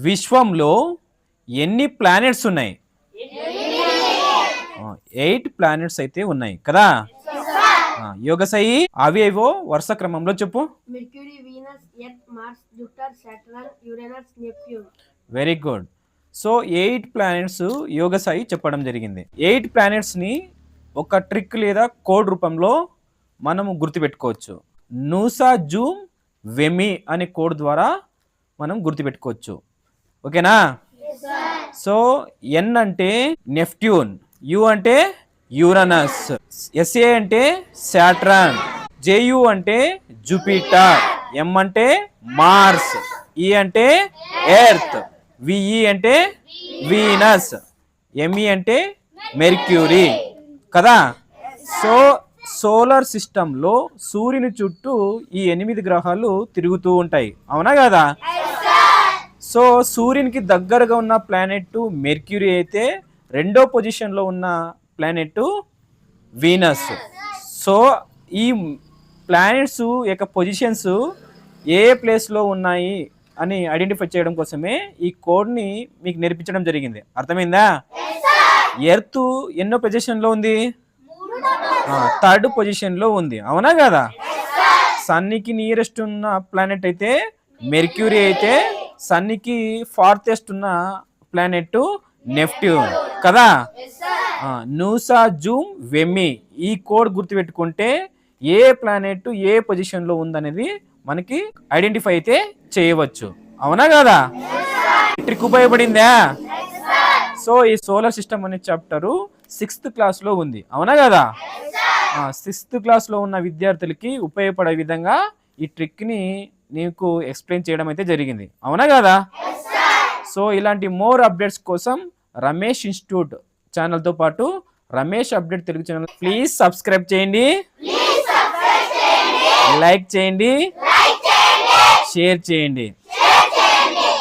విశ్వంలో ఎన్ని ప్లానెట్స్ ఉన్నాయి? 8 ప్లానెట్స్ అయితే ఉన్నాయి కదా. యోగసాయి అవేవో వరుస క్రమంలో చెప్పు. Mercury, Venus, Earth, Mars, Jupiter, Saturn, Uranus, Neptune. Very good. So 8 planets Yogasai చెప్పడం జరిగింది. 8 ప్లానెట్స్ ని ఒక ట్రిక్ లేదా కోడ్ రూపంలో మనము గుర్తుపెట్టుకోవచ్చు. నూసా జూమ్ వెమి అనే కోడ్ ద్వారా మనం గుర్తుపెట్టుకోవచ్చు. ఓకేనా? సో ఎన్ అంటే నెప్ట్యూన్, యు అంటే యురేనస్, ఎస్ఏ అంటే సాటర్న్, జేయు అంటే జూపిటర్, ఎం అంటే మార్స్, ఈ అంటే ఎర్త్, విఈ అంటే వీనస్, ఎంఈ అంటే మెర్క్యూరీ కదా. సో సోలార్ సిస్టంలో సూర్యుని చుట్టూ ఈ 8 గ్రహాలు తిరుగుతూ ఉంటాయి, అవునా కదా. సో సూర్యునికి దగ్గరగా ఉన్న ప్లానెట్ మెర్క్యూరీ అయితే రెండో పొజిషన్లో ఉన్న ప్లానెట్ వీనస్. సో ఈ ప్లానెట్స్ యొక్క పొజిషన్స్ ఏ ప్లేస్లో ఉన్నాయి అని ఐడెంటిఫై చేయడం కోసమే ఈ కోడ్ని మీకు నేర్పించడం జరిగింది. అర్థమైందా? ఎర్త్ ఎన్నో పొజిషన్లో ఉంది? 3rd పొజిషన్లో ఉంది, అవునా కదా. సన్నికి నియరెస్ట్ ఉన్న ప్లానెట్ అయితే మెర్క్యూరీ అయితే సన్నికి ఫార్తెస్ట్ ఉన్న ప్లానెట్ నెప్ట్యూన్ కదా. నూసా జూమ్ వెమి ఈ కోడ్ గుర్తుపెట్టుకుంటే ఏ ప్లానెట్ ఏ పొజిషన్లో ఉందనేది మనకి ఐడెంటిఫై అయితే చేయవచ్చు, అవునా కదా. ట్రిక్ ఉపయోగపడిందా? సో ఈ సోలార్ సిస్టమ్ అనే చాప్టరు 6th క్లాస్లో ఉంది, అవునా కదా. 6th క్లాస్లో ఉన్న విద్యార్థులకి ఉపయోగపడే విధంగా ఈ ట్రిక్ని నీకు ఎక్స్ప్లెయిన్ చేయడం అయితే జరిగింది, అవునా కదా. సో ఇలాంటి మోర్ అప్డేట్స్ కోసం రమేష్ ఇన్స్టిట్యూట్ ఛానల్తో పాటు Ramesh update Telugu channel please subscribe చేయండి, లైక్ చేయండి, షేర్ చేయండి.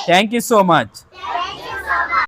Thank you so much.